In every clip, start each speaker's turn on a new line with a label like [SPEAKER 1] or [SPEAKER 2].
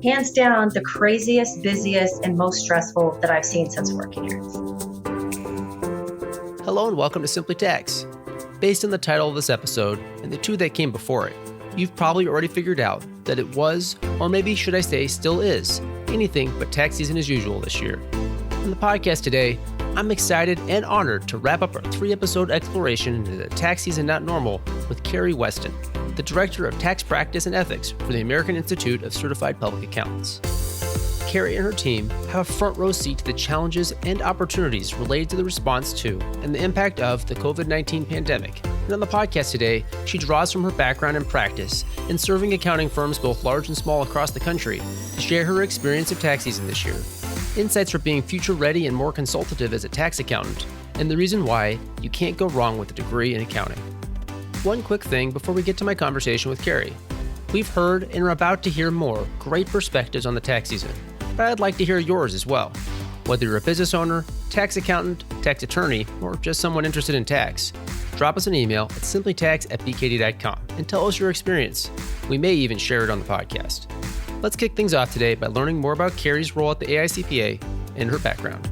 [SPEAKER 1] hands down the craziest, busiest, and most stressful that I've seen since working here.
[SPEAKER 2] Hello and welcome to Simply Tax. Based on the title of this episode and the two that came before it, you've probably already figured out that it was, or maybe should I say still is, anything but tax season as usual this year. On the podcast today, I'm excited and honored to wrap up our 3-episode exploration into the tax season not normal with Cari Weston, the Director of Tax Practice and Ethics for the American Institute of Certified Public Accountants. Cari and her team have a front row seat to the challenges and opportunities related to the response to and the impact of the COVID-19 pandemic. And on the podcast today, she draws from her background and practice in serving accounting firms both large and small across the country to share her experience of tax season this year, insights for being future ready and more consultative as a tax accountant, and the reason why you can't go wrong with a degree in accounting. One quick thing before we get to my conversation with Cari. We've heard and are about to hear more great perspectives on the tax season, but I'd like to hear yours as well. Whether you're a business owner, tax accountant, tax attorney, or just someone interested in tax, drop us an email at simplytax@bkd.com and tell us your experience. We may even share it on the podcast. Let's kick things off today by learning more about Cari's role at the AICPA and her background.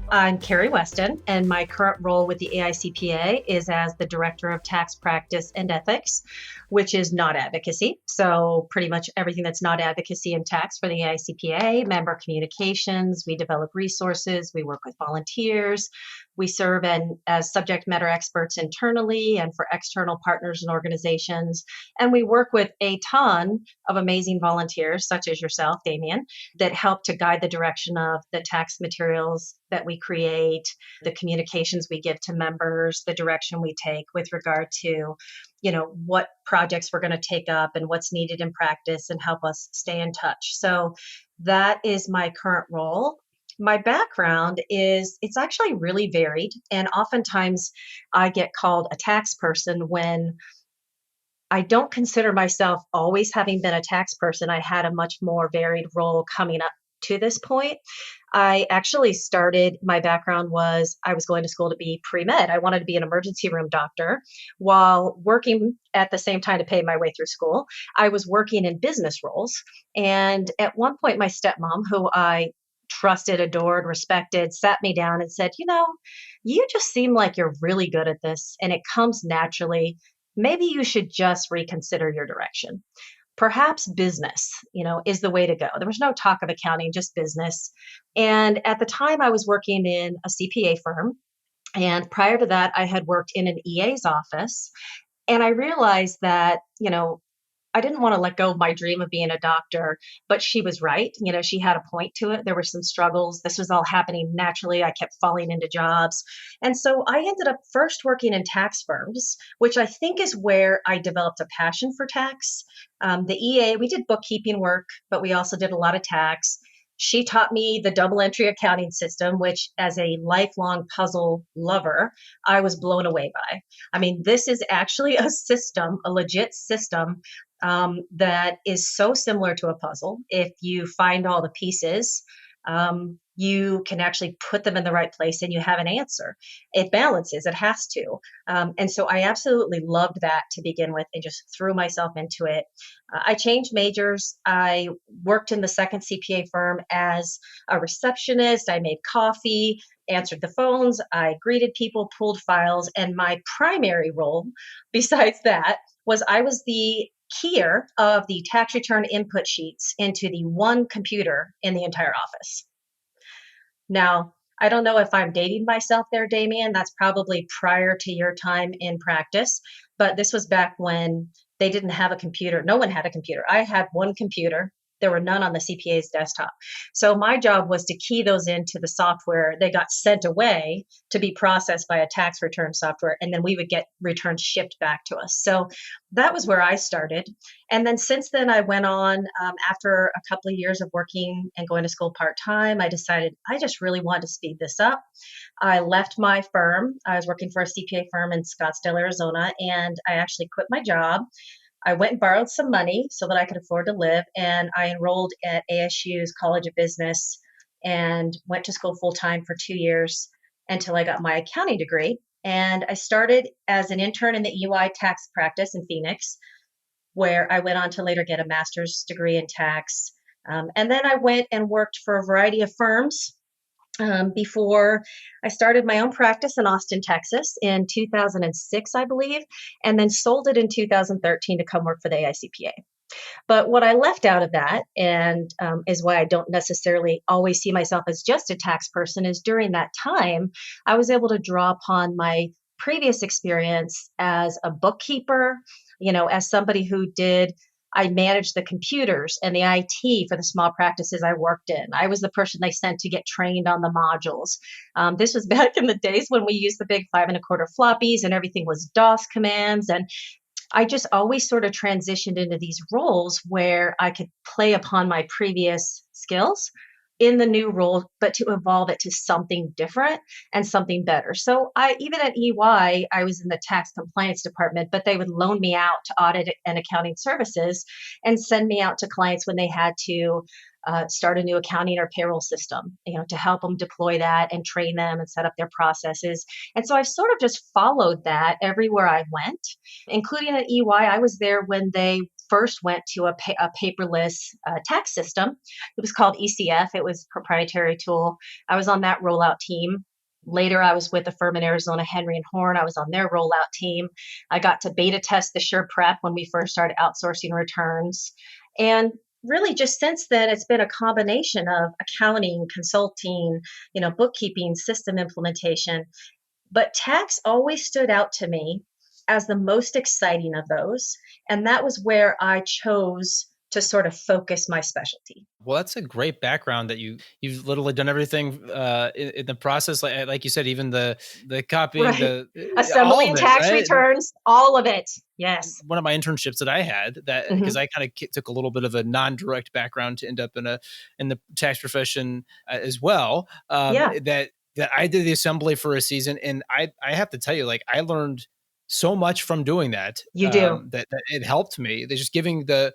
[SPEAKER 1] I'm Cari Weston, and my current role with the AICPA is as the Director of Tax Practice and Ethics, which is not advocacy. So pretty much everything that's not advocacy in tax for the AICPA, member communications, we develop resources, we work with volunteers, we serve as subject matter experts internally and for external partners and organizations. And we work with a ton of amazing volunteers, such as yourself, Damien, that help to guide the direction of the tax materials that we create, the communications we give to members, the direction we take with regard to, what projects we're going to take up and what's needed in practice and help us stay in touch. So that is my current role. My background it's actually really varied. And oftentimes I get called a tax person when I don't consider myself always having been a tax person. I had a much more varied role coming up to this point. I actually my background was I was going to school to be pre-med. I wanted to be an emergency room doctor while working at the same time to pay my way through school. I was working in business roles. And at one point, my stepmom, who I trusted, adored, respected, sat me down and said, you just seem like you're really good at this and it comes naturally. Maybe you should just reconsider your direction. Perhaps business, is the way to go. There was no talk of accounting, just business. And at the time I was working in a CPA firm. And prior to that, I had worked in an EA's office. And I realized that, I didn't want to let go of my dream of being a doctor, but she was right. She had a point to it. There were some struggles. This was all happening naturally. I kept falling into jobs. And so I ended up first working in tax firms, which I think is where I developed a passion for tax. The EA, we did bookkeeping work, but we also did a lot of tax. She taught me the double entry accounting system, which as a lifelong puzzle lover, I was blown away by. I mean, this is actually a system, a legit system that is so similar to a puzzle. If you find all the pieces, you can actually put them in the right place and you have an answer. It balances, it has to. And so I absolutely loved that to begin with and just threw myself into it. I changed majors. I worked in the second CPA firm as a receptionist. I made coffee, answered the phones. I greeted people, pulled files. And my primary role, besides that, was I was the keyer of the tax return input sheets into the one computer in the entire office. Now, I don't know if I'm dating myself there, Damien. That's probably prior to your time in practice, but this was back when they didn't have a computer. No one had a computer. I had one computer. There were none on the CPA's desktop. So my job was to key those into the software. They got sent away to be processed by a tax return software, and then we would get returns shipped back to us. So that was where I started. And then since then, I went on, after a couple of years of working and going to school part-time, I decided I just really wanted to speed this up. I left my firm. I was working for a CPA firm in Scottsdale, Arizona, and I actually quit my job. I went and borrowed some money so that I could afford to live, and I enrolled at ASU's College of Business and went to school full-time for 2 years until I got my accounting degree. And I started as an intern in the EY tax practice in Phoenix, where I went on to later get a master's degree in tax. And then I went and worked for a variety of firms before I started my own practice in Austin, Texas in 2006, I believe, and then sold it in 2013 to come work for the AICPA. But what I left out of that, and is why I don't necessarily always see myself as just a tax person, is during that time, I was able to draw upon my previous experience as a bookkeeper, as somebody who I managed the computers and the IT for the small practices I worked in. I was the person they sent to get trained on the modules. This was back in the days when we used the big 5 1/4 floppies and everything was DOS commands. And I just always sort of transitioned into these roles where I could play upon my previous skills in the new role, but to evolve it to something different and something better. So even at EY, I was in the tax compliance department, but they would loan me out to audit and accounting services and send me out to clients when they had to start a new accounting or payroll system, to help them deploy that and train them and set up their processes. And so I've sort of just followed that everywhere I went, including at EY. I was there when they first went to a paperless tax system. It was called ECF. It was a proprietary tool. I was on that rollout team. Later, I was with a firm in Arizona, Henry and Horn. I was on their rollout team. I got to beta test the Sure Prep when we first started outsourcing returns. And really just since then, it's been a combination of accounting, consulting, bookkeeping, system implementation. But tax always stood out to me as the most exciting of those. And that was where I chose to sort of focus my specialty.
[SPEAKER 2] Well, that's a great background that you've literally done everything in the process. Like you said, even the copying,
[SPEAKER 1] Right.
[SPEAKER 2] the all
[SPEAKER 1] Assembling
[SPEAKER 2] of it,
[SPEAKER 1] tax
[SPEAKER 2] right?
[SPEAKER 1] returns, all of it. Yes.
[SPEAKER 2] One of my internships that I had, that because I kind of took a little bit of a non-direct background to end up in the tax profession as well.
[SPEAKER 1] Yeah,
[SPEAKER 2] That I did the assembly for a season, and I have to tell you, like, I learned so much from doing that,
[SPEAKER 1] you do.
[SPEAKER 2] that it helped me. They're just giving the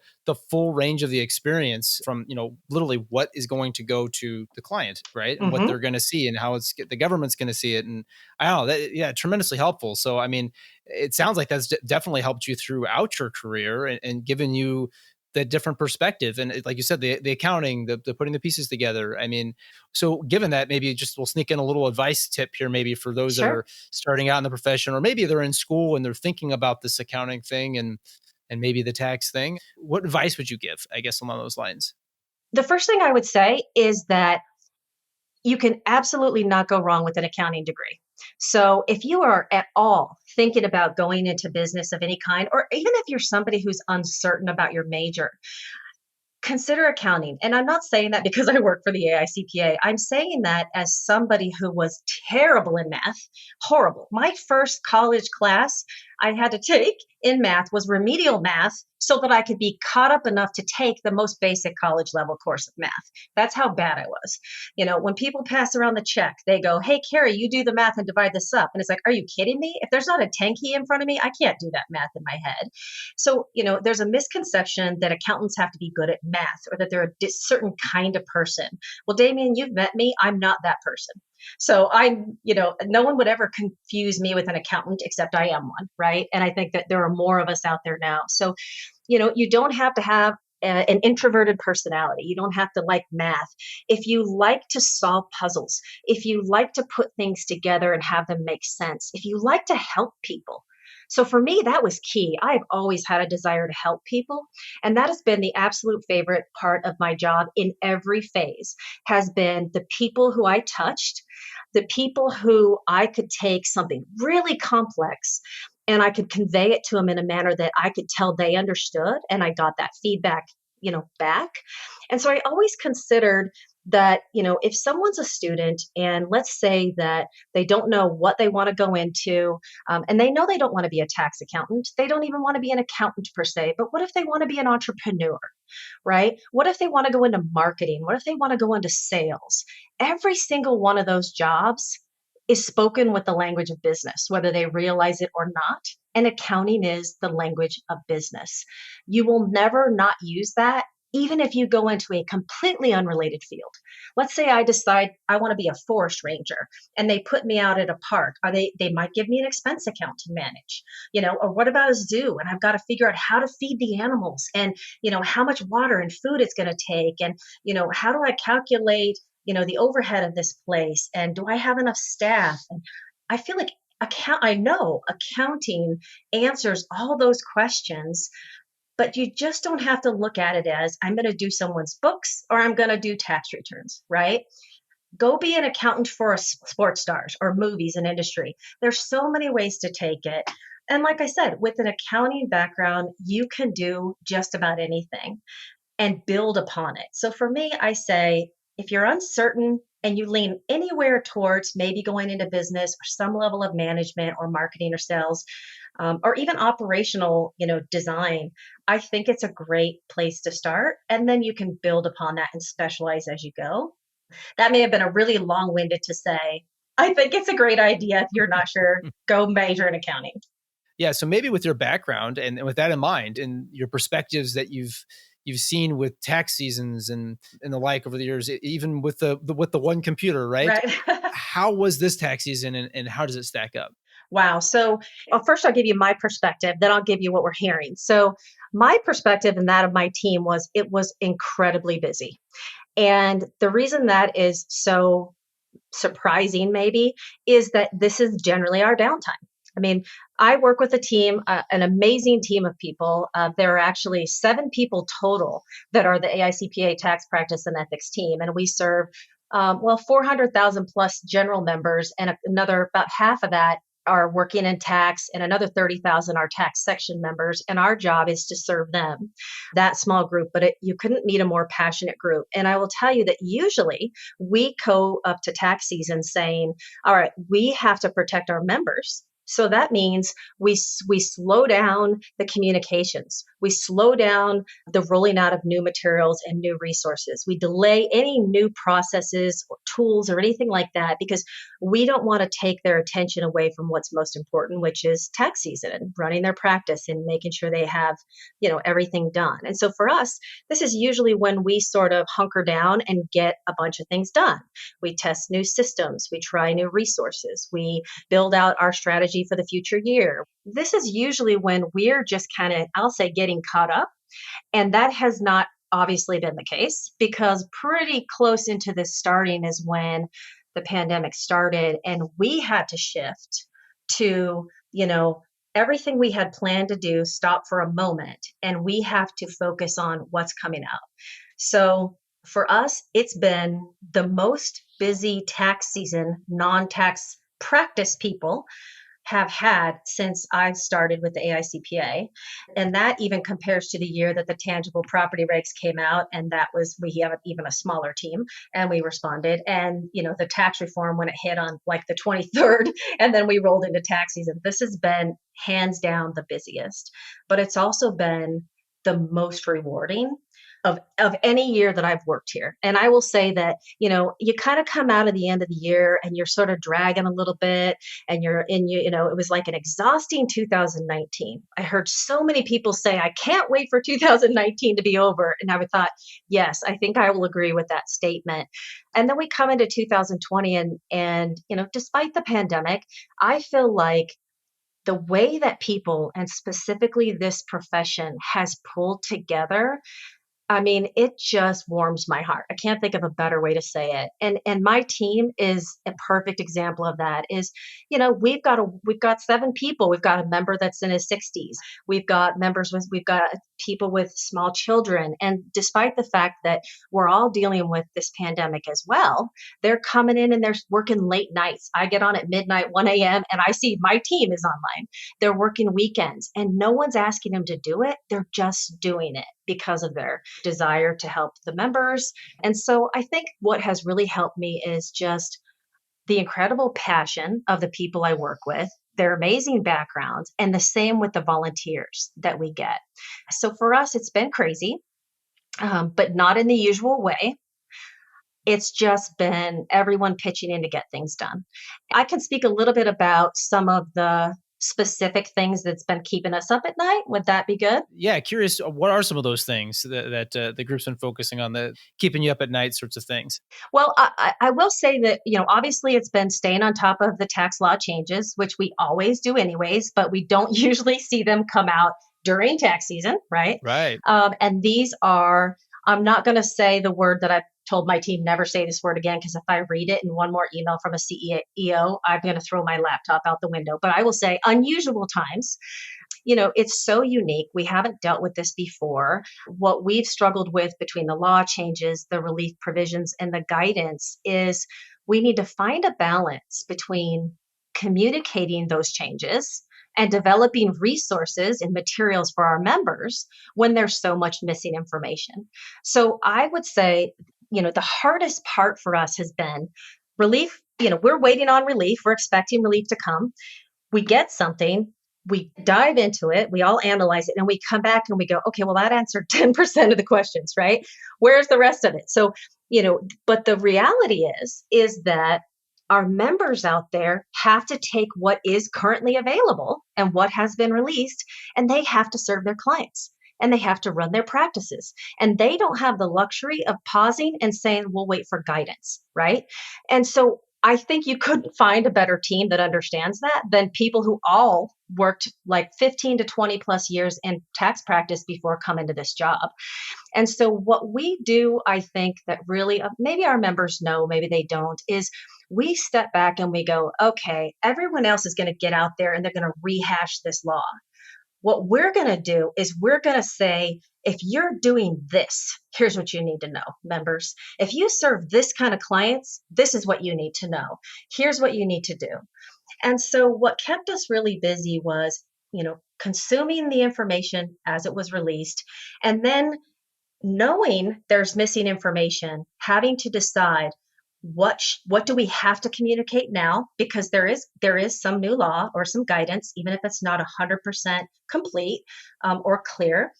[SPEAKER 2] full range of the experience from, literally what is going to go to the client, right? And what
[SPEAKER 1] hmm
[SPEAKER 2] they're going to see and how the government's going to see it. And I don't know, yeah, tremendously helpful. So, I mean, it sounds like that's definitely helped you throughout your career and given you the different perspective. And like you said, the accounting, the putting the pieces together. I mean, so given that, maybe just we'll sneak in a little advice tip here, maybe for those that
[SPEAKER 1] Sure.
[SPEAKER 2] are starting out in the profession, or maybe they're in school and they're thinking about this accounting thing and maybe the tax thing. What advice would you give, I guess, along those lines?
[SPEAKER 1] The first thing I would say is that you can absolutely not go wrong with an accounting degree. So if you are at all thinking about going into business of any kind, or even if you're somebody who's uncertain about your major, consider accounting. And I'm not saying that because I work for the AICPA. I'm saying that as somebody who was terrible in math, horrible. My first college class I had to take in math was remedial math so that I could be caught up enough to take the most basic college level course of math. That's how bad I was. When people pass around the check, they go, "Hey, Cari, you do the math and divide this up." And it's like, are you kidding me? If there's not a 10 key in front of me, I can't do that math in my head. So, there's a misconception that accountants have to be good at math or that they're a certain kind of person. Well, Damien, you've met me. I'm not that person. So no one would ever confuse me with an accountant except I am one, right? And I think that there are more of us out there now. So, you don't have to have an introverted personality. You don't have to like math. If you like to solve puzzles, if you like to put things together and have them make sense, if you like to help people. So for me, that was key. I've always had a desire to help people. And that has been the absolute favorite part of my job in every phase, has been the people who I touched, the people who I could take something really complex and I could convey it to them in a manner that I could tell they understood. And I got that feedback, back. And so I always considered that, if someone's a student and let's say that they don't know what they want to go into, and they know they don't want to be a tax accountant, they don't even want to be an accountant per se, but what if they want to be an entrepreneur, right? What if they want to go into marketing? What if they want to go into sales? Every single one of those jobs is spoken with the language of business, whether they realize it or not. And accounting is the language of business. You will never not use that even if you go into a completely unrelated field. Let's say I decide I want to be a forest ranger and they put me out at a park. They might give me an expense account to manage, or what about a zoo? And I've got to figure out how to feed the animals and, how much water and food it's going to take. And, how do I calculate, the overhead of this place? And do I have enough staff? And I feel like I know accounting answers all those questions, but you just don't have to look at it as I'm going to do someone's books or I'm going to do tax returns, right? Go be an accountant for sports stars or movies and industry. There's so many ways to take it. And like I said, with an accounting background, you can do just about anything and build upon it. So for me, I say, if you're uncertain and you lean anywhere towards maybe going into business or some level of management or marketing or sales, or even operational, design, I think it's a great place to start. And then you can build upon that and specialize as you go. That may have been a really long-winded to say, I think it's a great idea. If you're not sure, go major in accounting.
[SPEAKER 2] Yeah. So maybe with your background and with that in mind and your perspectives that you've seen with tax seasons and the like over the years, even with the one computer, right?
[SPEAKER 1] Right.
[SPEAKER 2] How was this tax season and how does it stack up?
[SPEAKER 1] Wow. So, first, I'll give you my perspective, then I'll give you what we're hearing. So, my perspective and that of my team was it was incredibly busy. And the reason that is so surprising, maybe, is that this is generally our downtime. I mean, I work with a team, an amazing team of people. There are actually 7 people total that are the AICPA tax practice and ethics team. And we serve, 400,000 plus general members, and another about half of that are working in tax, and another 30,000 are tax section members. And our job is to serve them, that small group. But you couldn't meet a more passionate group. And I will tell you that usually we go up to tax season saying, all right, we have to protect our members. So that means we slow down the communications. We slow down the rolling out of new materials and new resources. We delay any new processes or tools or anything like that because we don't want to take their attention away from what's most important, which is tax season and running their practice and making sure they have, everything done. And so for us, this is usually when we sort of hunker down and get a bunch of things done. We test new systems. We try new resources. We build out our strategy for the future year. This is usually when we're just kind of, I'll say, getting caught up. And that has not obviously been the case because pretty close into this starting is when the pandemic started and we had to shift to, everything we had planned to do stop for a moment and we have to focus on what's coming up. So for us, it's been the most busy tax season non-tax practice people have had since I started with the AICPA. And that even compares to the year that the tangible property regs came out. And that was, we have even a smaller team and we responded. And, the tax reform when it hit on like the 23rd, and then we rolled into tax season. This has been hands down the busiest, but it's also been the most rewarding of any year that I've worked here. And I will say that, you kind of come out of the end of the year and you're sort of dragging a little bit and it was like an exhausting 2019. I heard so many people say, I can't wait for 2019 to be over. And I would thought, yes, I think I will agree with that statement. And then we come into 2020 and despite the pandemic, I feel like the way that people and specifically this profession has pulled together, I mean, it just warms my heart. I can't think of a better way to say it. And my team is a perfect example of that. We've got 7 people. We've got a member that's in his 60s. We've got people with small children. And despite the fact that we're all dealing with this pandemic as well, they're coming in and they're working late nights. I get on at midnight, 1 a.m., and I see my team is online. They're working weekends and no one's asking them to do it. They're just doing it because of their desire to help the members. And so I think what has really helped me is just the incredible passion of the people I work with, their amazing backgrounds, and the same with the volunteers that we get. So for us, it's been crazy, but not in the usual way. It's just been everyone pitching in to get things done. I can speak a little bit about some of the specific things that's been keeping us up at night. Would that be good?
[SPEAKER 3] Yeah, curious. What are some of those things that the group's been focusing on, the keeping you up at night sorts of things?
[SPEAKER 1] Well, I will say that, obviously it's been staying on top of the tax law changes, which we always do anyways, but we don't usually see them come out during tax season, right?
[SPEAKER 3] Right.
[SPEAKER 1] And these are, I'm not going to say the word that I've told my team, never say this word again, because if I read it in one more email from a CEO, I'm going to throw my laptop out the window. But I will say unusual times. It's so unique. We haven't dealt with this before. What we've struggled with between the law changes, the relief provisions, and the guidance is we need to find a balance between communicating those changes and developing resources and materials for our members when there's so much missing information. So I would say, the hardest part for us has been relief. We're waiting on relief. We're expecting relief to come. We get something, we dive into it, we all analyze it, and we come back and we go, okay, well, that answered 10% of the questions, right? Where's the rest of it? So, but the reality is that our members out there have to take what is currently available and what has been released, and they have to serve their clients and they have to run their practices. And they don't have the luxury of pausing and saying, we'll wait for guidance, right? And so I think you couldn't find a better team that understands that than people who all worked like 15 to 20 plus years in tax practice before coming to this job. And so what we do, I think that really, maybe our members know, maybe they don't, is we step back and we go, okay, everyone else is going to get out there and they're going to rehash this law. What we're going to do is we're going to say, if you're doing this, here's what you need to know, members. If you serve this kind of clients, this is what you need to know. Here's what you need to do. And so what kept us really busy was, consuming the information as it was released, and then knowing there's missing information, having to decide what do we have to communicate now, because there is some new law or some guidance, even if it's not 100% complete or clear.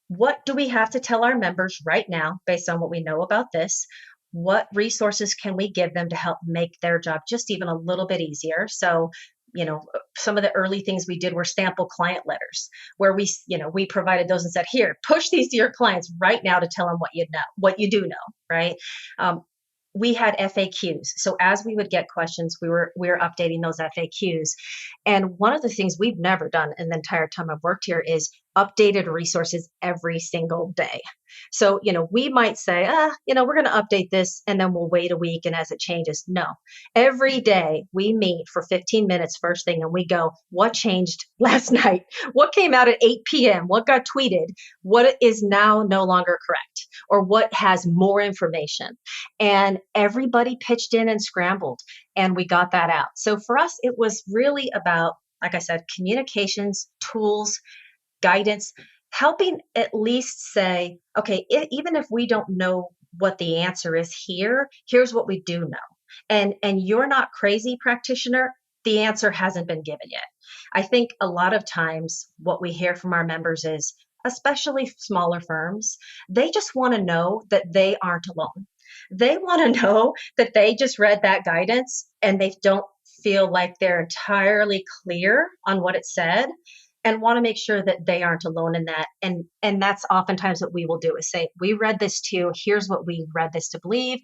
[SPEAKER 1] What do we have to tell our members right now based on what we know about this? What resources can we give them to help make their job just even a little bit easier? So, some of the early things we did were sample client letters, where we provided those and said, here, push these to your clients right now to tell them what you do know, right? We had FAQs. So as we would get questions, we were updating those FAQs. And one of the things we've never done in the entire time I've worked here is updated resources every single day. So, we might say, we're going to update this and then we'll wait a week. And as it changes, no, every day we meet for 15 minutes first thing and we go, what changed last night? What came out at 8 p.m.? What got tweeted? What is now no longer correct? Or what has more information? And everybody pitched in and scrambled and we got that out. So for us, it was really about, like I said, communications, tools, guidance, helping at least say, okay, even if we don't know what the answer is here's what we do know. And you're not crazy, practitioner, the answer hasn't been given yet. I think a lot of times what we hear from our members is, especially smaller firms, they just want to know that they aren't alone. They want to know that they just read that guidance and they don't feel like they're entirely clear on what it said, and want to make sure that they aren't alone in that. And that's oftentimes what we will do is say, we read this too. Here's what we read this to believe.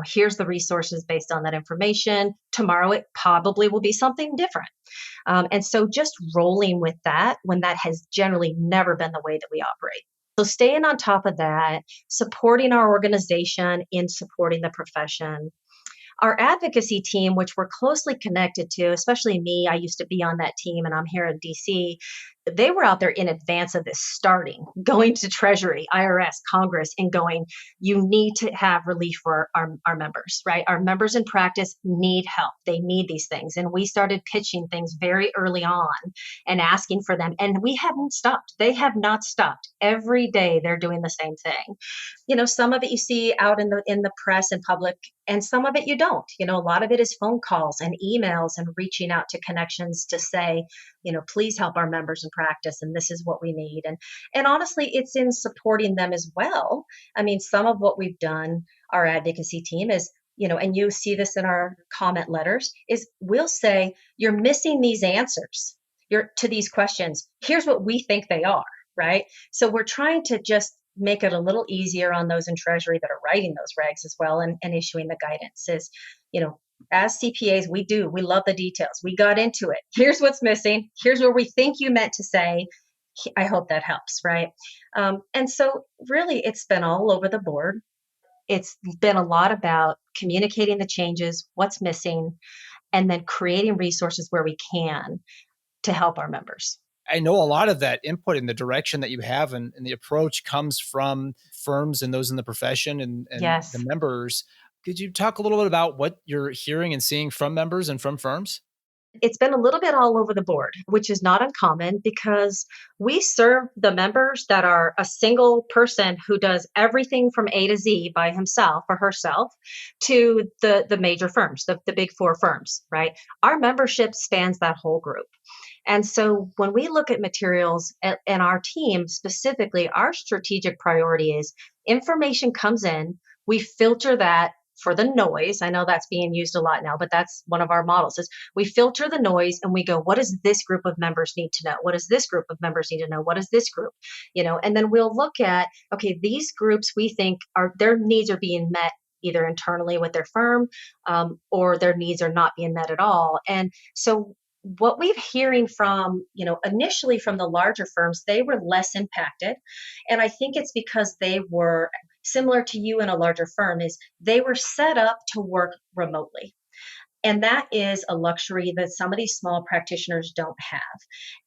[SPEAKER 1] Here's the resources based on that information. Tomorrow, it probably will be something different. And so just rolling with that when that has generally never been the way that we operate. So staying on top of that, supporting our organization in supporting the profession. Our advocacy team, which we're closely connected to, especially me, I used to be on that team and I'm here in DC, they were out there in advance of this starting, going to Treasury, IRS, Congress, and going, you need to have relief for our members, right? Our members in practice need help. They need these things. And we started pitching things very early on and asking for them. And we haven't stopped. They have not stopped. Every day they're doing the same thing. Some of it you see out in the press and public, and some of it you don't. A lot of it is phone calls and emails and reaching out to connections to say, please help our members in practice, and this is what we need. And honestly, it's in supporting them as well. I mean, some of what we've done, our advocacy team is, and you see this in our comment letters, is we'll say, you're missing these answers. to these questions. Here's what we think they are, right? So we're trying to just make it a little easier on those in Treasury that are writing those regs as well and issuing the guidance is, as CPAs, we love the details. We got into it. Here's what's missing. Here's where we think you meant to say. I hope that helps, right? And so really it's been all over the board. It's been a lot about communicating the changes, what's missing, and then creating resources where we can to help our members.
[SPEAKER 3] I know a lot of that input in the direction that you have and the approach comes from firms and those in the profession and
[SPEAKER 1] Yes.
[SPEAKER 3] the members. Could you talk a little bit about what you're hearing and seeing from members and from firms?
[SPEAKER 1] It's been a little bit all over the board, which is not uncommon because we serve the members that are a single person who does everything from A to Z by himself or herself to the major firms, the big four firms, right? Our membership spans that whole group. And so when we look at materials and our team specifically, our strategic priority is information comes in, we filter that for the noise. I know that's being used a lot now, but that's one of our models is we filter the noise and we go, what does this group of members need to know? What does this group of members need to know? What is this group? And then we'll look at, okay, these groups we think their needs are being met either internally with their firm or their needs are not being met at all. And so what we're hearing from, initially from the larger firms, they were less impacted. And I think it's because they were similar to you in a larger firm is they were set up to work remotely. And that is a luxury that some of these small practitioners don't have.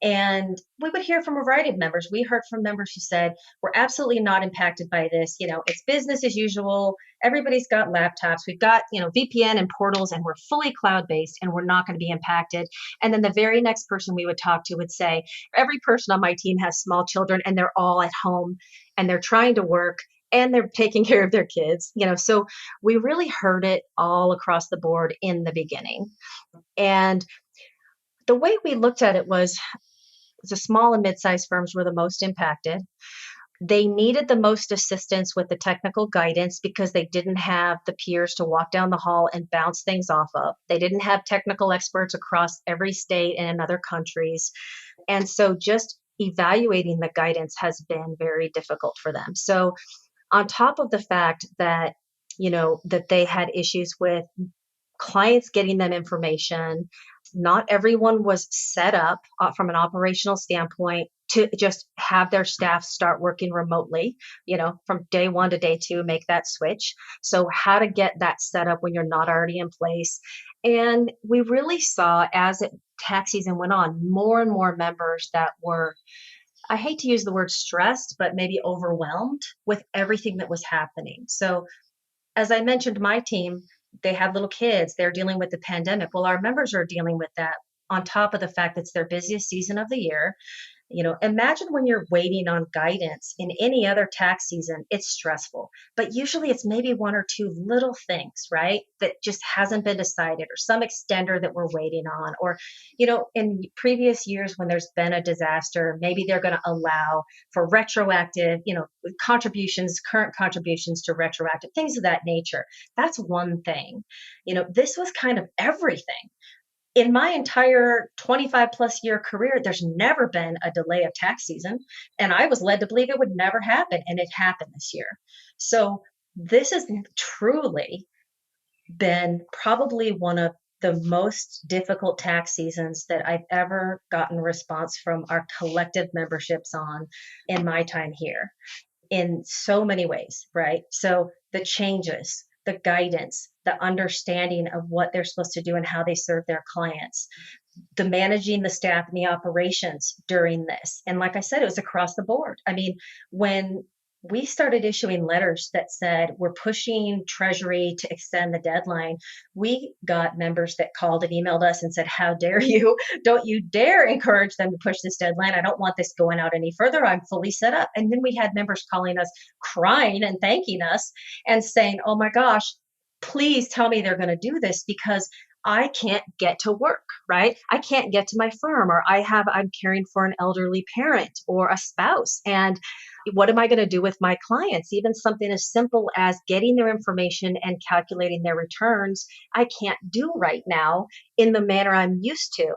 [SPEAKER 1] And we would hear from a variety of members. We heard from members who said, we're absolutely not impacted by this. It's business as usual. Everybody's got laptops. We've got, VPN and portals, and we're fully cloud-based, and we're not going to be impacted. And then the very next person we would talk to would say, every person on my team has small children, and they're all at home, and they're trying to work, and they're taking care of their kids, so we really heard it all across the board in the beginning. And the way we looked at it was the small and mid-sized firms were the most impacted. They needed the most assistance with the technical guidance because they didn't have the peers to walk down the hall and bounce things off of. They didn't have technical experts across every state and in other countries. And so just evaluating the guidance has been very difficult for them. So on top of the fact that, that they had issues with clients getting them information, not everyone was set up from an operational standpoint to just have their staff start working remotely, from day one to day two, make that switch. So how to get that set up when you're not already in place. And we really saw as tax season went on, more and more members that were, I hate to use the word stressed, but maybe overwhelmed with everything that was happening. So as I mentioned, my team, they have little kids, they're dealing with the pandemic. Well, our members are dealing with that on top of the fact that it's their busiest season of the year. Imagine when you're waiting on guidance in any other tax season, it's stressful, but usually it's maybe one or two little things, right? That just hasn't been decided or some extender that we're waiting on, or, in previous years when there's been a disaster, maybe they're going to allow for retroactive, contributions, current contributions to retroactive, things of that nature. That's one thing. This was kind of everything. In my entire 25 plus year career, there's never been a delay of tax season. And I was led to believe it would never happen. And it happened this year. So this has truly been probably one of the most difficult tax seasons that I've ever gotten a response from our collective memberships on in my time here in so many ways, right? So the changes, the guidance, the understanding of what they're supposed to do and how they serve their clients, the managing the staff and the operations during this. And like I said, it was across the board. I mean, when we started issuing letters that said we're pushing Treasury to extend the deadline, we got members that called and emailed us and said, how dare you? Don't you dare encourage them to push this deadline. I don't want this going out any further. I'm fully set up. And then we had members calling us, crying and thanking us and saying, oh my gosh, please tell me they're going to do this because I can't get to work, right? I can't get to my firm, or I'm caring for an elderly parent or a spouse. And what am I going to do with my clients? Even something as simple as getting their information and calculating their returns, I can't do right now in the manner I'm used to.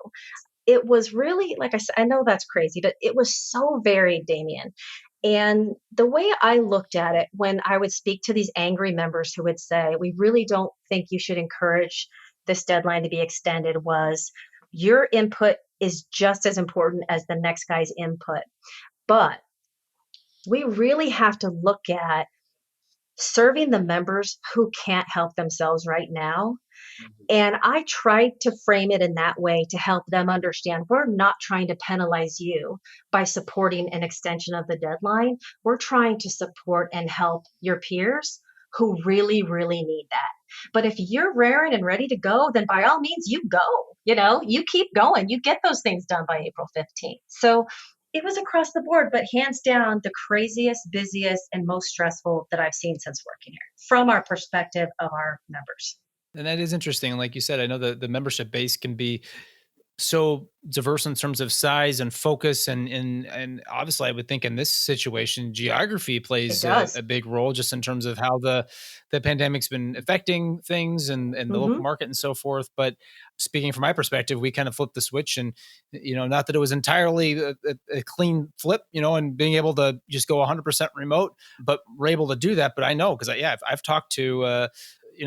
[SPEAKER 1] it was really, like I said, I know that's crazy, but it was so varied, Damien. And the way I looked at it when I would speak to these angry members who would say, we really don't think you should encourage this deadline to be extended, was your input is just as important as the next guy's input. But we really have to look at serving the members who can't help themselves right now. And I tried to frame it in that way to help them understand we're not trying to penalize you by supporting an extension of the deadline. We're trying to support and help your peers who really, really need that. But if you're raring and ready to go, then by all means, you go. You keep going. You get those things done by April 15th. So it was across the board, but hands down, the craziest, busiest, and most stressful that I've seen since working here from our perspective of our members.
[SPEAKER 3] And that is interesting. Like you said, I know the membership base can be so diverse in terms of size and focus, and obviously I would think in this situation geography
[SPEAKER 1] It
[SPEAKER 3] plays
[SPEAKER 1] does.
[SPEAKER 3] a big role, just in terms of how the pandemic's been affecting things and the local
[SPEAKER 1] Hmm.
[SPEAKER 3] market and so forth. But speaking from my perspective, we kind of flipped the switch, and not that it was entirely a clean flip, and being able to just go 100% remote, but we're able to do that. But I know, because I've talked to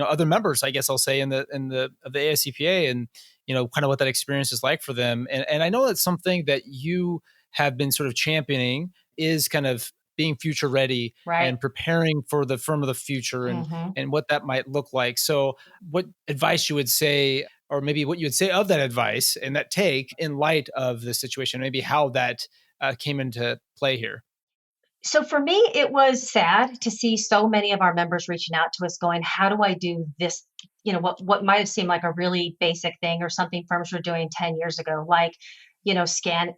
[SPEAKER 3] other members, I guess I'll say, in the of the AICPA, and kind of what that experience is like for them. And I know that's something that you have been sort of championing, is kind of being future ready
[SPEAKER 1] Right.
[SPEAKER 3] and preparing for the firm of the future,
[SPEAKER 1] Hmm.
[SPEAKER 3] and what that might look like. So what advice you would say, or maybe what you would say of that advice and that take in light of the situation, maybe how that came into play here?
[SPEAKER 1] So for me, it was sad to see so many of our members reaching out to us going, how do I do this? What might have seemed like a really basic thing or something firms were doing 10 years ago, like, scan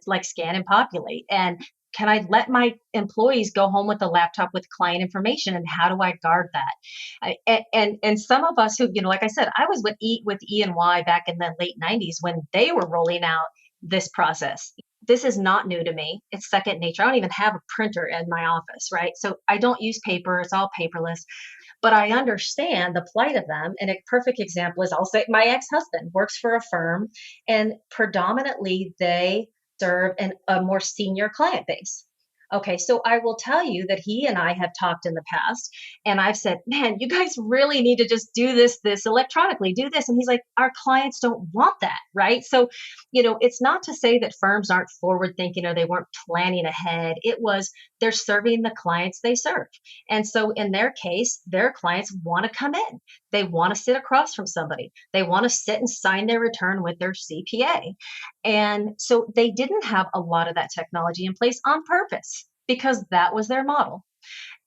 [SPEAKER 1] and populate. And can I let my employees go home with a laptop with client information? And how do I guard that? And some of us who, like I said, I was with E&Y back in the late 90s when they were rolling out this process. This is not new to me. It's second nature. I don't even have a printer in my office, right? So I don't use paper. It's all paperless. But I understand the plight of them. And a perfect example is, I'll say, my ex-husband works for a firm, and predominantly they serve a more senior client base. Okay, so I will tell you that he and I have talked in the past, and I've said, man, you guys really need to just do this electronically, do this. And he's like, our clients don't want that, right? So, it's not to say that firms aren't forward thinking or they weren't planning ahead. It was, they're serving the clients they serve. And so in their case, their clients want to come in. They want to sit across from somebody. They want to sit and sign their return with their CPA. And so they didn't have a lot of that technology in place on purpose because that was their model.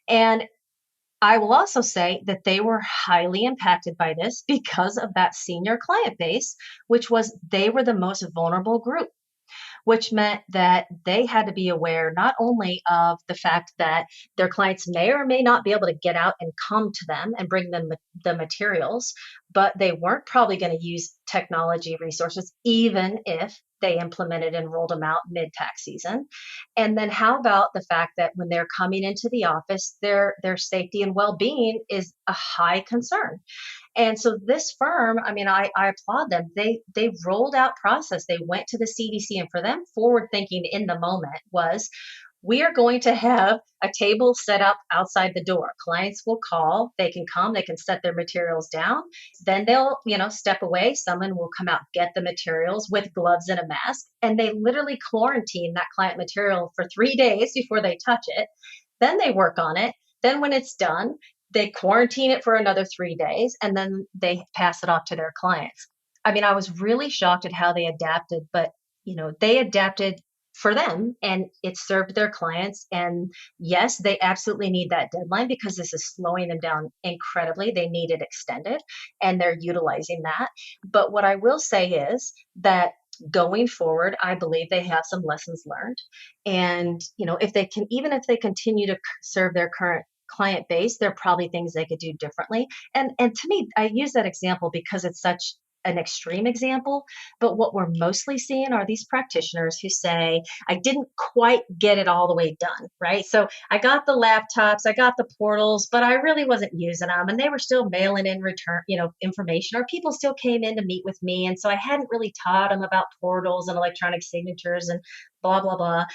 [SPEAKER 1] And I will also say that they were highly impacted by this because of that senior client base, which was they were the most vulnerable group, which meant that they had to be aware not only of the fact that their clients may or may not be able to get out and come to them and bring them the materials, but they weren't probably going to use technology resources, even if they implemented and rolled them out mid-tax season. And then how about the fact that when they're coming into the office, their safety and well-being is a high concern. And so this firm, I mean, I applaud them. They rolled out process. They went to the CDC, and for them, forward thinking in the moment was, we are going to have a table set up outside the door. Clients will call, they can come, they can set their materials down. Then they'll, step away. Someone will come out, get the materials with gloves and a mask. And they literally quarantine that client material for 3 days before they touch it. Then they work on it. Then when it's done, they quarantine it for another 3 days, and then they pass it off to their clients. I mean, I was really shocked at how they adapted, but they adapted for them and it served their clients. And yes, they absolutely need that deadline because this is slowing them down incredibly. They need it extended and they're utilizing that. But what I will say is that going forward, I believe they have some lessons learned. And, if they can, even if they continue to serve their current client base, there are probably things they could do differently. And to me, I use that example because it's such an extreme example, but what we're mostly seeing are these practitioners who say, I didn't quite get it all the way done, right? So I got the laptops, I got the portals, but I really wasn't using them. And they were still mailing in return, information, or people still came in to meet with me. And so I hadn't really taught them about portals and electronic signatures and blah, blah, blah.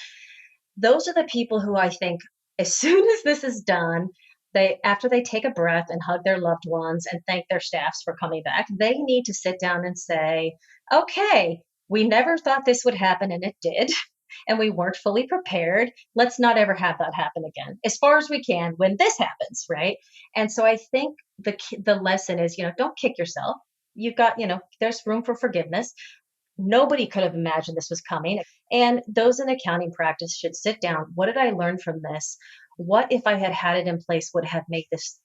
[SPEAKER 1] Those are the people who I think as soon as this is done, after they take a breath and hug their loved ones and thank their staffs for coming back, they need to sit down and say, okay, we never thought this would happen and it did. And we weren't fully prepared. Let's not ever have that happen again, as far as we can when this happens, right? And so I think the lesson is, don't kick yourself. You've got, there's room for forgiveness. Nobody could have imagined this was coming. And those in accounting practice should sit down. What did I learn from this? What if I had had it in place would have made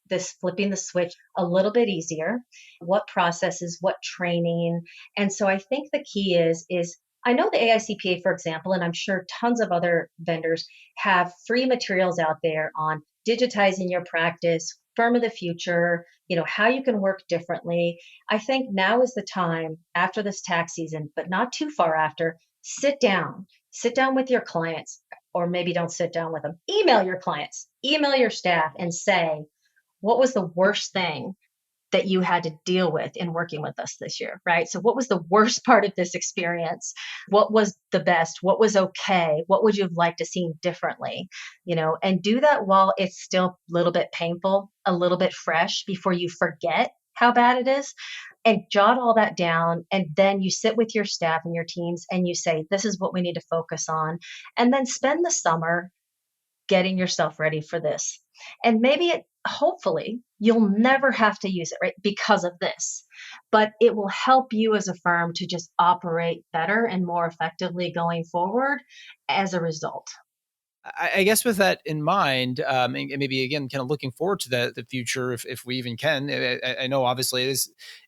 [SPEAKER 1] this flipping the switch a little bit easier? What processes, what training? And so I think the key is I know the AICPA, for example, and I'm sure tons of other vendors have free materials out there on digitizing your practice, firm of the future, how you can work differently. I think now is the time after this tax season, but not too far after, sit down with your clients, or maybe don't sit down with them. Email your clients, email your staff and say, what was the worst thing that you had to deal with in working with us this year, right? So what was the worst part of this experience? What was the best? What was okay? What would you have liked to see differently? And do that while it's still a little bit painful, a little bit fresh before you forget how bad it is, and jot all that down. And then you sit with your staff and your teams and you say, this is what we need to focus on. And then spend the summer getting yourself ready for this. And hopefully you'll never have to use it, right? Because of this, but it will help you as a firm to just operate better and more effectively going forward as a result.
[SPEAKER 3] I guess with that in mind, and maybe again, kind of looking forward to the future, if we even can. I know obviously it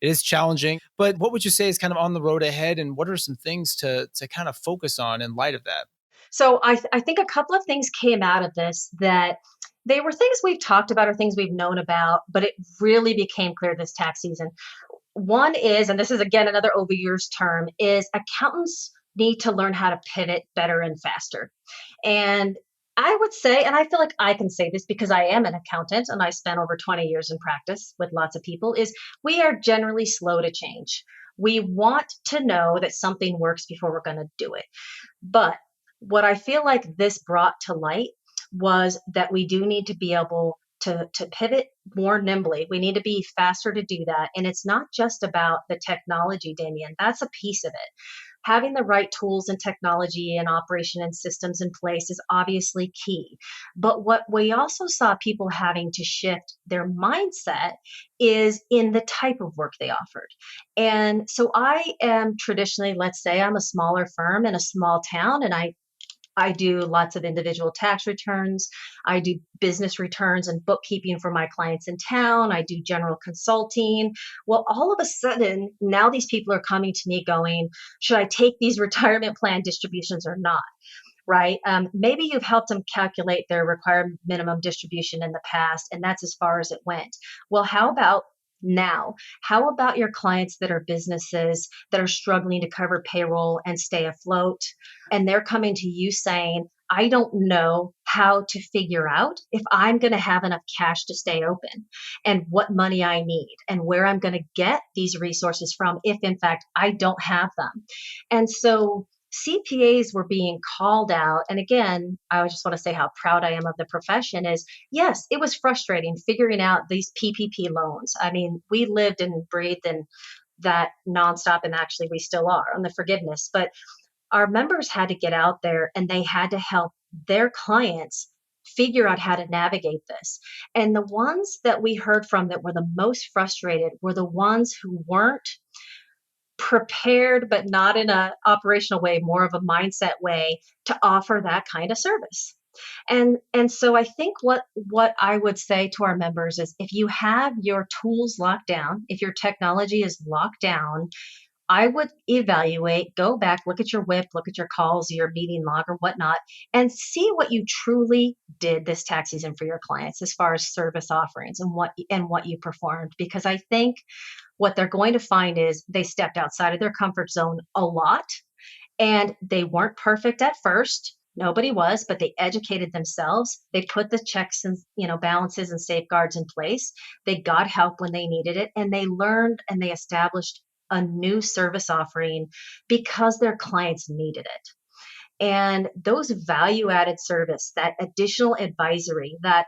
[SPEAKER 3] is challenging, but what would you say is kind of on the road ahead, and what are some things to kind of focus on in light of that?
[SPEAKER 1] So I think a couple of things came out of this that they were things we've talked about or things we've known about, but it really became clear this tax season. One is, and this is again another overused term, is accountants need to learn how to pivot better and faster. And I would say, and I feel like I can say this because I am an accountant and I spent over 20 years in practice with lots of people, is we are generally slow to change. We want to know that something works before we're going to do it. But what I feel like this brought to light was that we do need to be able to pivot more nimbly. We need to be faster to do that. And it's not just about the technology, Damien. That's a piece of it. Having the right tools and technology and operation and systems in place is obviously key. But what we also saw people having to shift their mindset is in the type of work they offered. And so I am traditionally, let's say I'm a smaller firm in a small town, and I do lots of individual tax returns. I do business returns and bookkeeping for my clients in town. I do general consulting. Well, all of a sudden, now these people are coming to me going, should I take these retirement plan distributions or not? Right? Maybe you've helped them calculate their required minimum distribution in the past, and that's as far as it went. Well, how about now? How about your clients that are businesses that are struggling to cover payroll and stay afloat? And they're coming to you saying, I don't know how to figure out if I'm going to have enough cash to stay open and what money I need and where I'm going to get these resources from if, in fact, I don't have them. And so CPAs were being called out. And again, I just want to say how proud I am of the profession is, yes, it was frustrating figuring out these PPP loans. I mean, we lived and breathed in that nonstop, and actually we still are on the forgiveness. But our members had to get out there and they had to help their clients figure out how to navigate this. And the ones that we heard from that were the most frustrated were the ones who weren't prepared, but not in an operational way, more of a mindset way to offer that kind of service. And so I think what I would say to our members is if you have your tools locked down, if your technology is locked down, I would evaluate, go back, look at your WIP, look at your calls, your meeting log or whatnot, and see what you truly did this tax season for your clients as far as service offerings and what you performed. Because I think what they're going to find is they stepped outside of their comfort zone a lot, and they weren't perfect at first. Nobody was, but they educated themselves. They put the checks and balances and safeguards in place. They got help when they needed it, and they learned and they established a new service offering because their clients needed it. And those value added service, that additional advisory, that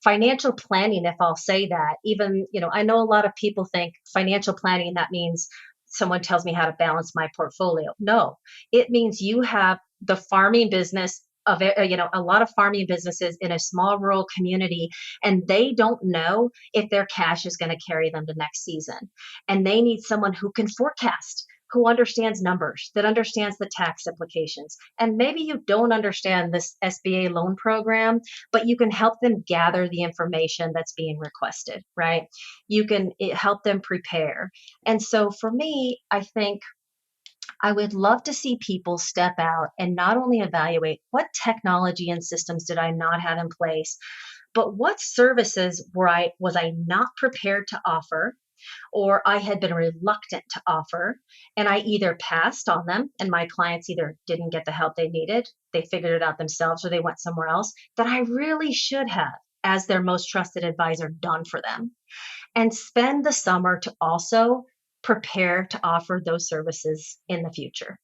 [SPEAKER 1] financial planning, if I'll say that, even, I know a lot of people think financial planning, that means someone tells me how to balance my portfolio. No, it means you have the farming business of it, a lot of farming businesses in a small rural community, and they don't know if their cash is going to carry them to next season. And they need someone who can forecast, who understands numbers, that understands the tax implications. And maybe you don't understand this SBA loan program, but you can help them gather the information that's being requested, right? You can help them prepare. And so for me, I think I would love to see people step out and not only evaluate what technology and systems did I not have in place, but what services was I not prepared to offer, or I had been reluctant to offer, and I either passed on them and my clients either didn't get the help they needed, they figured it out themselves, or they went somewhere else, that I really should have, as their most trusted advisor, done for them. And spend the summer to also prepare to offer those services in the future.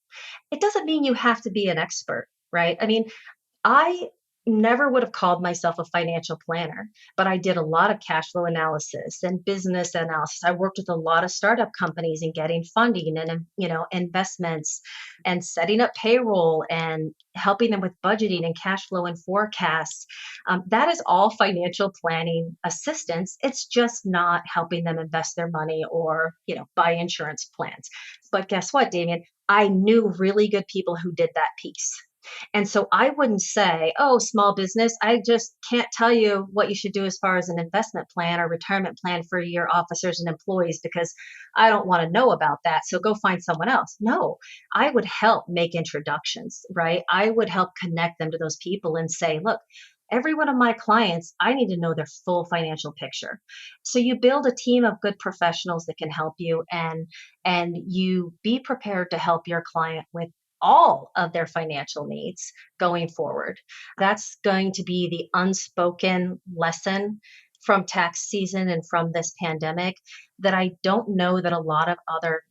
[SPEAKER 1] It doesn't mean you have to be an expert, right? I mean, I never would have called myself a financial planner, but I did a lot of cash flow analysis and business analysis. I worked with a lot of startup companies in getting funding and, investments and setting up payroll and helping them with budgeting and cash flow and forecasts. That is all financial planning assistance. It's just not helping them invest their money or, buy insurance plans. But guess what, Damien? I knew really good people who did that piece. And so I wouldn't say, oh, small business, I just can't tell you what you should do as far as an investment plan or retirement plan for your officers and employees because I don't want to know about that. So go find someone else. No, I would help make introductions, right? I would help connect them to those people and say, look, every one of my clients, I need to know their full financial picture. So you build a team of good professionals that can help you, and you be prepared to help your client with all of their financial needs going forward. That's going to be the unspoken lesson from tax season and from this pandemic that I don't know that a lot of other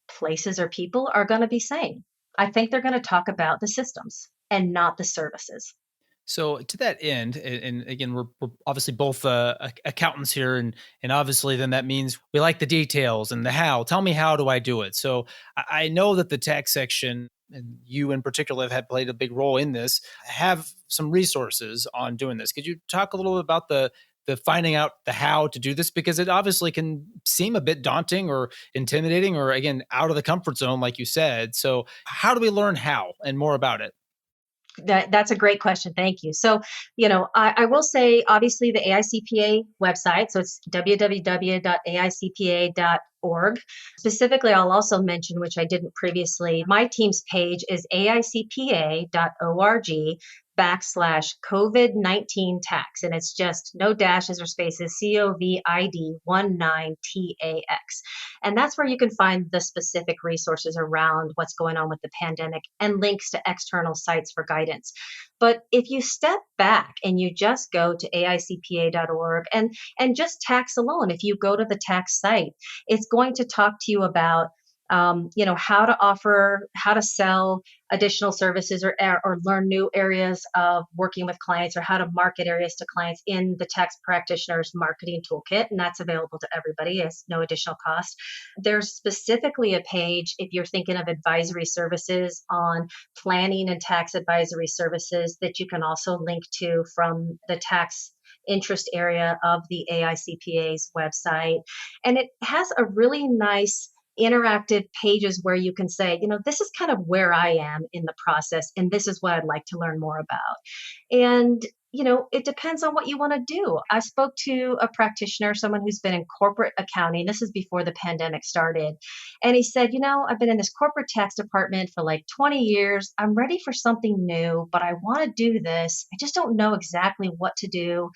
[SPEAKER 1] places or people are going to be saying. I think they're going to talk about the systems and not the services.
[SPEAKER 3] So to that end, and again, we're obviously both accountants here, and obviously then that means we like the details and the how. Tell me, how do I do it? So I know that the tax section, and you in particular have played a big role in this, have some resources on doing this. Could you talk a little bit about the finding out the how to do this? Because it obviously can seem a bit daunting or intimidating, or again, out of the comfort zone, like you said. So how do we learn how and more about it?
[SPEAKER 1] That's a great question. Thank you. So, I will say, obviously, the AICPA website. So it's www.aicpa.org. Specifically, I'll also mention, which I didn't previously, my team's page is aicpa.org/COVID-19 tax. And it's just no dashes or spaces, COVID-19TAX. And that's where you can find the specific resources around what's going on with the pandemic and links to external sites for guidance. But if you step back and you just go to aicpa.org and just tax alone, if you go to the tax site, it's going to talk to you about how to offer, how to sell additional services or learn new areas of working with clients, or how to market areas to clients in the tax practitioner's marketing toolkit. And that's available to everybody as no additional cost. There's specifically a page if you're thinking of advisory services on planning and tax advisory services that you can also link to from the tax interest area of the AICPA's website. And it has a really nice interactive pages where you can say, this is kind of where I am in the process, and this is what I'd like to learn more about. And it depends on what you want to do. I spoke to a practitioner, someone who's been in corporate accounting. This is before the pandemic started. And he said, I've been in this corporate tax department for like 20 years. I'm ready for something new, but I want to do this. I just don't know exactly what to do.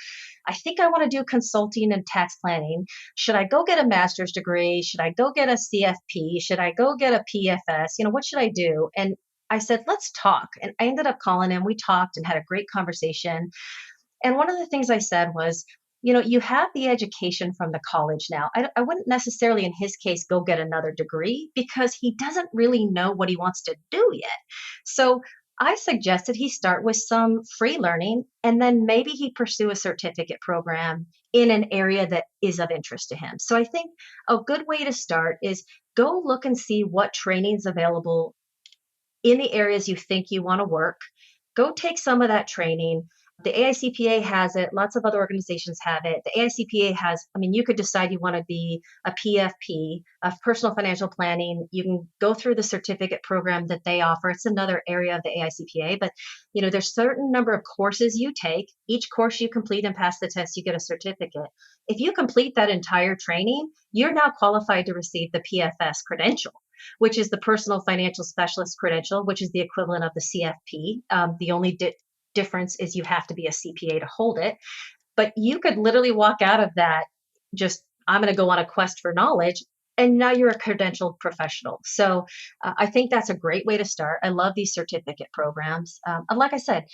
[SPEAKER 1] I think I want to do consulting and tax planning. Should I go get a master's degree? Should I go get a CFP? Should I go get a PFS? What should I do? And I said, let's talk. And I ended up calling him. We talked and had a great conversation. And one of the things I said was, you have the education from the college now. I wouldn't necessarily, in his case, go get another degree because he doesn't really know what he wants to do yet. So I suggested he start with some free learning and then maybe he pursue a certificate program in an area that is of interest to him. So I think a good way to start is go look and see what training's available in the areas you think you want to work. Go take some of that training. The AICPA has it. Lots of other organizations have it. The AICPA has, you could decide you want to be a PFP, of personal financial planning. You can go through the certificate program that they offer. It's another area of the AICPA, but there's a certain number of courses you take. Each course you complete and pass the test, you get a certificate. If you complete that entire training, you're now qualified to receive the PFS credential, which is the personal financial specialist credential, which is the equivalent of the CFP. The only difference is you have to be a CPA to hold it. But you could literally walk out of that I'm going to go on a quest for knowledge, and now you're a credentialed professional. So I think that's a great way to start. I love these certificate programs. And like I said,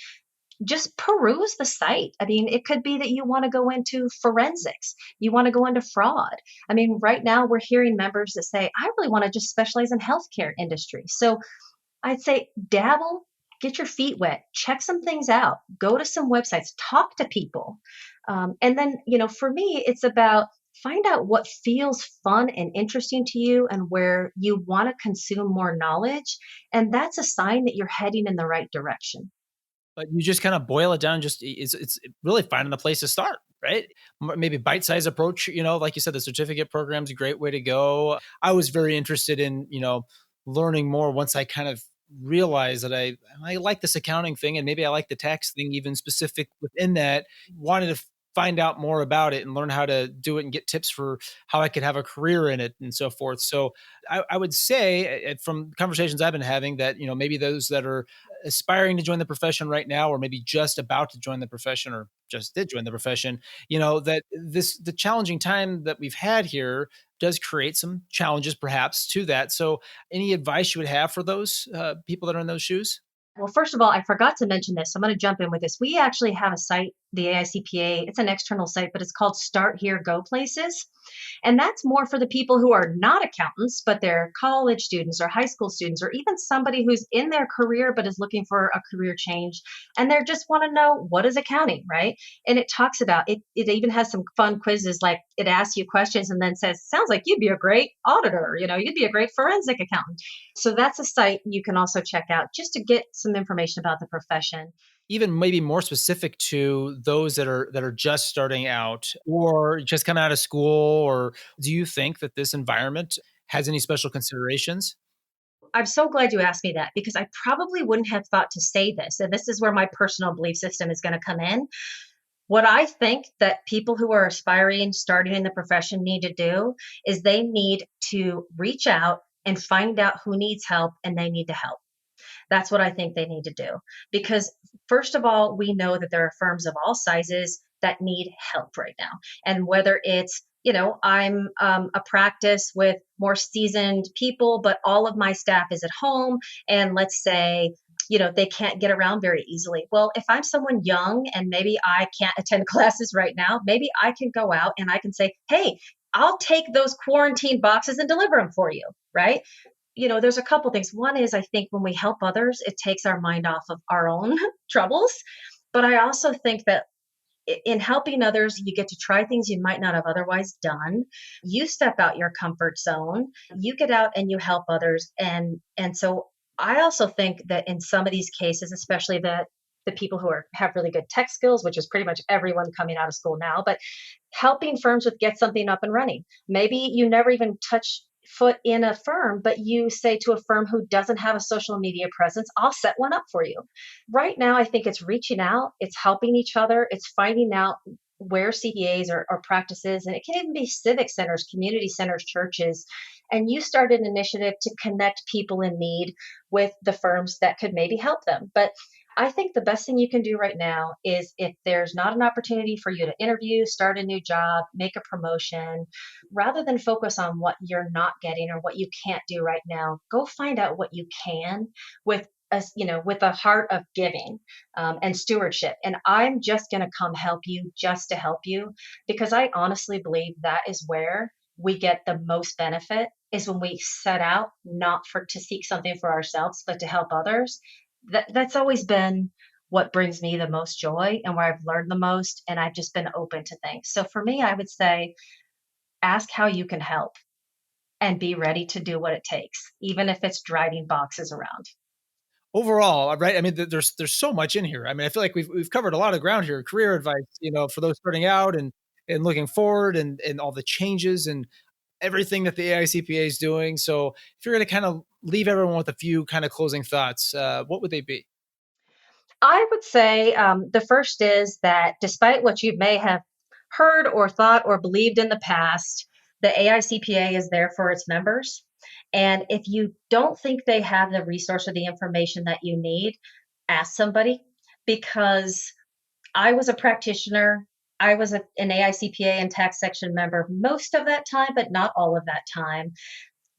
[SPEAKER 1] just peruse the site. It could be that you want to go into forensics. You want to go into fraud. Right now we're hearing members that say, I really want to just specialize in healthcare industry. So I'd say dabble, get your feet wet, check some things out, go to some websites, talk to people. And then, for me, it's about find out what feels fun and interesting to you and where you want to consume more knowledge. And that's a sign that you're heading in the right direction.
[SPEAKER 3] But you just kind of boil it down. Just it's really finding a place to start, right? Maybe bite-sized approach. Like you said, the certificate program is a great way to go. I was very interested in learning more once I kind of realized that I like this accounting thing and maybe I like the tax thing even specific within that. Wanted to find out more about it and learn how to do it and get tips for how I could have a career in it and so forth. So I would say from conversations I've been having that, maybe those that are aspiring to join the profession right now, or maybe just about to join the profession or just did join the profession, that the challenging time that we've had here does create some challenges perhaps to that. So any advice you would have for those people that are in those shoes?
[SPEAKER 1] Well, first of all, I forgot to mention this. So I'm going to jump in with this. We actually have a site, the AICPA. It's an external site, but it's called Start Here, Go Places. And that's more for the people who are not accountants, but they're college students or high school students, or even somebody who's in their career but is looking for a career change. And they just want to know, what is accounting, right? And it talks about it. It even has some fun quizzes, like it asks you questions and then says, sounds like you'd be a great auditor, you'd be a great forensic accountant. So that's a site you can also check out just to get some information about the profession.
[SPEAKER 3] Even maybe more specific to those that are just starting out or just coming out of school? Or do you think that this environment has any special considerations?
[SPEAKER 1] I'm so glad you asked me that because I probably wouldn't have thought to say this. And this is where my personal belief system is going to come in. What I think that people who are aspiring, starting in the profession need to do is they need to reach out and find out who needs help and they need to help. That's what I think they need to do. Because first of all, we know that there are firms of all sizes that need help right now. And whether it's, I'm a practice with more seasoned people, but all of my staff is at home. And let's say, they can't get around very easily. Well, if I'm someone young and maybe I can't attend classes right now, maybe I can go out and I can say, hey, I'll take those quarantine boxes and deliver them for you, right? There's a couple things. One is I think when we help others, it takes our mind off of our own troubles. But I also think that in helping others, you get to try things you might not have otherwise done. You step out your comfort zone, you get out and you help others. And so I also think that in some of these cases, especially the people who have really good tech skills, which is pretty much everyone coming out of school now, but helping firms with get something up and running. Maybe you never even touch foot in a firm, but you say to a firm who doesn't have a social media presence, I'll set one up for you. Right now, I think it's reaching out, it's helping each other, it's finding out where CPAs or practices, and it can even be civic centers, community centers, churches. And you start an initiative to connect people in need with the firms that could maybe help them. But I think the best thing you can do right now is if there's not an opportunity for you to interview, start a new job, make a promotion, rather than focus on what you're not getting or what you can't do right now, go find out what you can with with a heart of giving and stewardship. And I'm just going to come help you just to help you, because I honestly believe that is where we get the most benefit, is when we set out not for to seek something for ourselves, but to help others. That's always been what brings me the most joy and where I've learned the most. And I've just been open to things. So for me, I would say ask how you can help and be ready to do what it takes, even if it's driving boxes around.
[SPEAKER 3] Overall, right? I mean, there's so much in here. I mean, I feel like we've covered a lot of ground here. Career advice, for those starting out and looking forward, and all the changes and everything that the AICPA is doing. So, if you're going to kind of leave everyone with a few kind of closing thoughts, what would they be?
[SPEAKER 1] I would say the first is that despite what you may have heard or thought or believed in the past, the AICPA is there for its members. And if you don't think they have the resource or the information that you need, ask somebody, because I was a practitioner. I was an AICPA and tax section member most of that time, but not all of that time.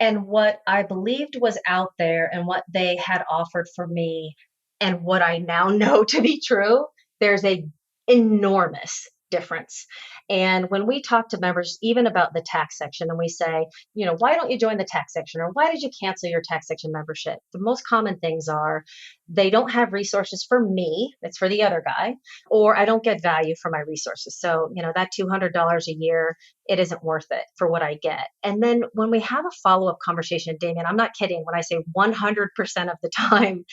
[SPEAKER 1] And what I believed was out there and what they had offered for me and what I now know to be true, there's a enormous difference. And when we talk to members, even about the tax section, and we say, why don't you join the tax section? Or why did you cancel your tax section membership? The most common things are they don't have resources for me, it's for the other guy, or I don't get value for my resources. So, that $200 a year, it isn't worth it for what I get. And then when we have a follow-up conversation, Damien, I'm not kidding when I say 100% of the time,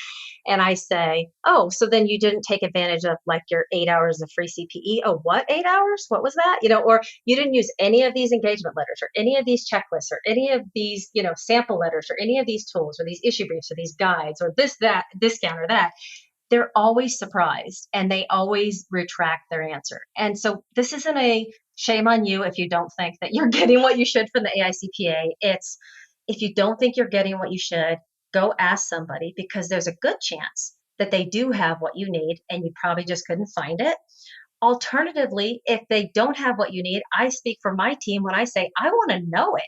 [SPEAKER 1] and I say, oh, so then you didn't take advantage of like your 8 hours of free CPE. Oh, what, 8 hours? What was that? Or you didn't use any of these engagement letters or any of these checklists or any of these, sample letters or any of these tools or these issue briefs or these guides or this, that, discount or that. They're always surprised and they always retract their answer. And so this isn't a shame on you if you don't think that you're getting what you should from the AICPA. It's if you don't think you're getting what you should, go ask somebody, because there's a good chance that they do have what you need and you probably just couldn't find it. Alternatively, if they don't have what you need, I speak for my team when I say, I want to know it.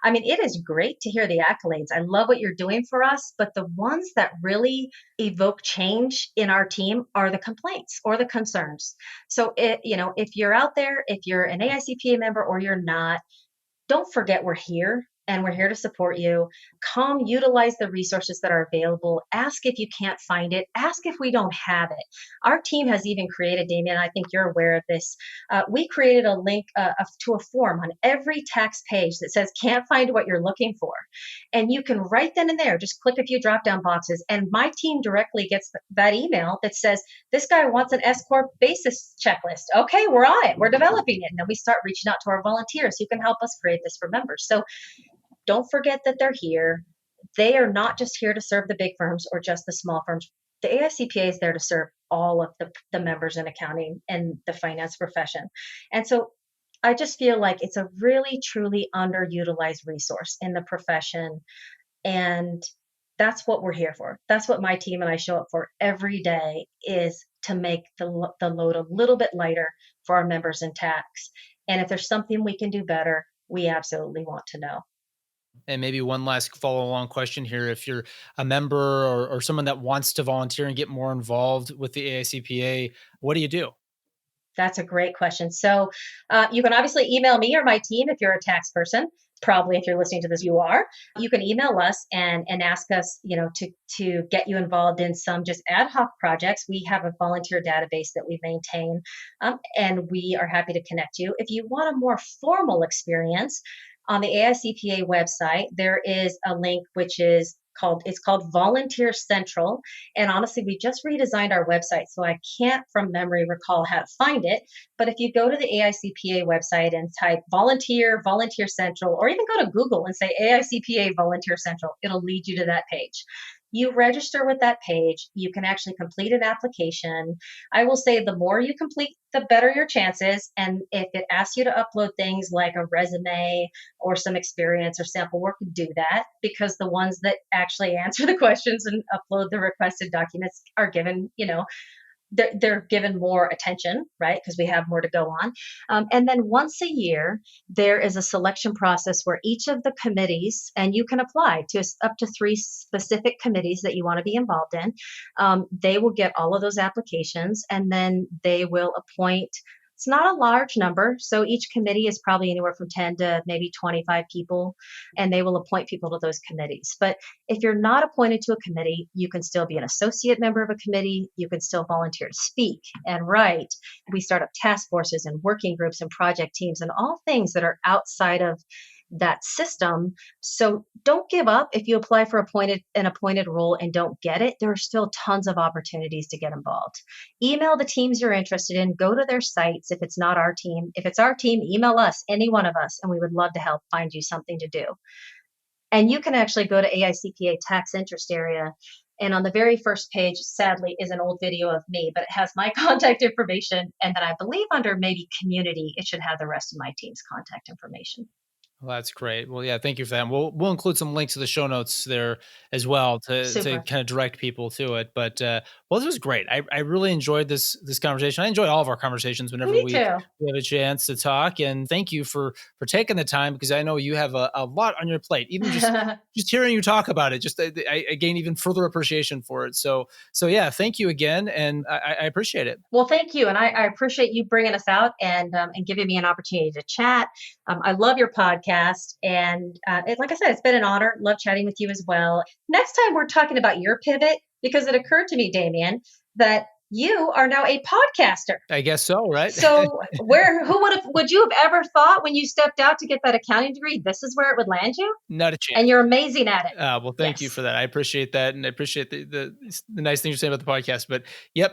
[SPEAKER 1] I mean, it is great to hear the accolades. I love what you're doing for us, but the ones that really evoke change in our team are the complaints or the concerns. So, if you're out there, if you're an AICPA member or you're not, don't forget we're here and we're here to support you. Come utilize the resources that are available. Ask if you can't find it. Ask if we don't have it. Our team has even created, Damien, I think you're aware of this. We created a link to a form on every tax page that says can't find what you're looking for. And you can right then and there, just click a few drop down boxes. And my team directly gets that email that says, this guy wants an S Corp basis checklist. Okay, we're on it. We're developing it. And then we start reaching out to our volunteers who can help us create this for members. So don't forget that they're here. They are not just here to serve the big firms or just the small firms. The AICPA is there to serve all of the members in accounting and the finance profession. And so I just feel like it's a really, truly underutilized resource in the profession. And that's what we're here for. That's what my team and I show up for every day, is to make the load a little bit lighter for our members in tax. And if there's something we can do better, we absolutely want to know.
[SPEAKER 3] And maybe one last follow along question here. If you're a member or someone that wants to volunteer and get more involved with the AICPA, what do you do?
[SPEAKER 1] That's a great question. So you can obviously email me or my team if you're a tax person. Probably if you're listening to this, you are. You can email us and ask us, to get you involved in some just ad hoc projects. We have a volunteer database that we maintain, and we are happy to connect you. If you want a more formal experience, on the AICPA website, there is a link which is it's called Volunteer Central. And honestly, we just redesigned our website, so I can't from memory recall how to find it. But if you go to the AICPA website and type Volunteer Central, or even go to Google and say AICPA Volunteer Central, it'll lead you to that page. You register with that page. You can actually complete an application. I will say the more you complete, the better your chances. And if it asks you to upload things like a resume or some experience or sample work, do that, because the ones that actually answer the questions and upload the requested documents are given, they're given more attention, right? Because we have more to go on. And then once a year, there is a selection process where each of the committees, and you can apply to up to 3 specific committees that you want to be involved in. They will get all of those applications, and then they will appoint. It's not a large number, so each committee is probably anywhere from 10 to maybe 25 people, and they will appoint people to those committees. But if you're not appointed to a committee, you can still be an associate member of a committee. You can still volunteer to speak and write. We start up task forces and working groups and project teams and all things that are outside of that system. So don't give up if you apply for an appointed role and don't get it. There are still tons of opportunities to get involved. Email the teams you're interested in. Go to their sites if it's not our team. If it's our team, email us, any one of us, and we would love to help find you something to do. And you can actually go to AICPA tax interest area. And on the very first page, sadly, is an old video of me, but it has my contact information. And then I believe under maybe community, it should have the rest of my team's contact information.
[SPEAKER 3] Well, that's great. Well, yeah, thank you for that. We'll include some links to the show notes there as well to kind of direct people to it. But well, this was great. I really enjoyed this conversation. I enjoy all of our conversations whenever we have a chance to talk. And thank you for taking the time, because I know you have a lot on your plate. Even just hearing you talk about it, I gain even further appreciation for it. So yeah, thank you again, and I appreciate it.
[SPEAKER 1] Well, thank you, and I appreciate you bringing us out and giving me an opportunity to chat. I love your podcast. And like I said, it's been an honor. Love chatting with you as well. Next time we're talking about your pivot, because it occurred to me, Damien, that you are now a podcaster.
[SPEAKER 3] I guess so, right?
[SPEAKER 1] So would you have ever thought when you stepped out to get that accounting degree, this is where it would land you?
[SPEAKER 3] Not a chance.
[SPEAKER 1] And you're amazing at it.
[SPEAKER 3] Well, thank you for that. I appreciate that. And I appreciate the nice things you're saying about the podcast. But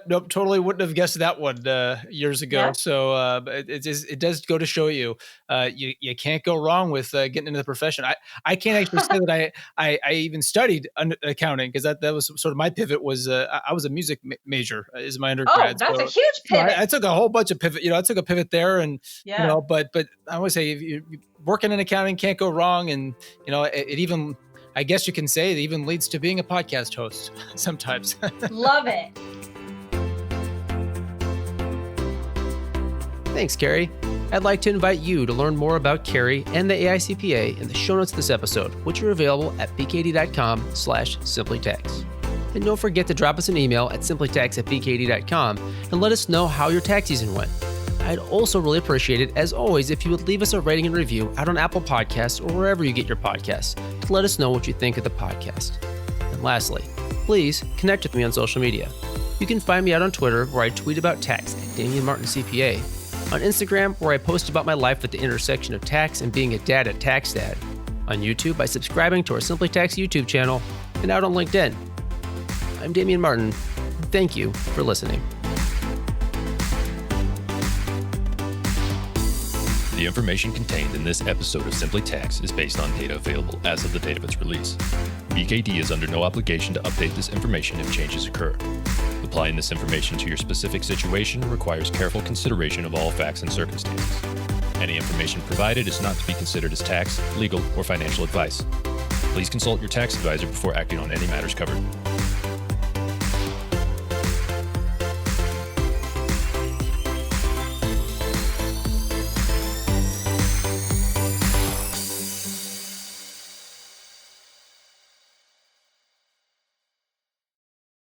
[SPEAKER 3] nope, totally wouldn't have guessed that one years ago. Yeah. So it does go to show you, you can't go wrong with getting into the profession. I can't actually say that I even studied accounting, because that was sort of my pivot. Was I was a music major is my undergrad.
[SPEAKER 1] Oh, that's a huge pivot.
[SPEAKER 3] I took a whole bunch of pivot. I took a pivot there, and but I always say, if you're working in accounting, can't go wrong. And it even, I guess you can say, it even leads to being a podcast host sometimes.
[SPEAKER 1] Love it.
[SPEAKER 2] Thanks, Cari. I'd like to invite you to learn more about Cari and the AICPA in the show notes of this episode, which are available at bkd.com/simplytax. And don't forget to drop us an email at simplytax@bkd.com and let us know how your tax season went. I'd also really appreciate it, as always, if you would leave us a rating and review out on Apple Podcasts or wherever you get your podcasts to let us know what you think of the podcast. And lastly, please connect with me on social media. You can find me out on Twitter, where I tweet about tax at Damien Martin CPA, on Instagram, where I post about my life at the intersection of tax and being a dad at TaxDad, on YouTube by subscribing to our Simply Tax YouTube channel, and out on LinkedIn. I'm Damien Martin. Thank you for listening.
[SPEAKER 4] The information contained in this episode of Simply Tax is based on data available as of the date of its release. BKD is under no obligation to update this information if changes occur. Applying this information to your specific situation requires careful consideration of all facts and circumstances. Any information provided is not to be considered as tax, legal, or financial advice. Please consult your tax advisor before acting on any matters covered.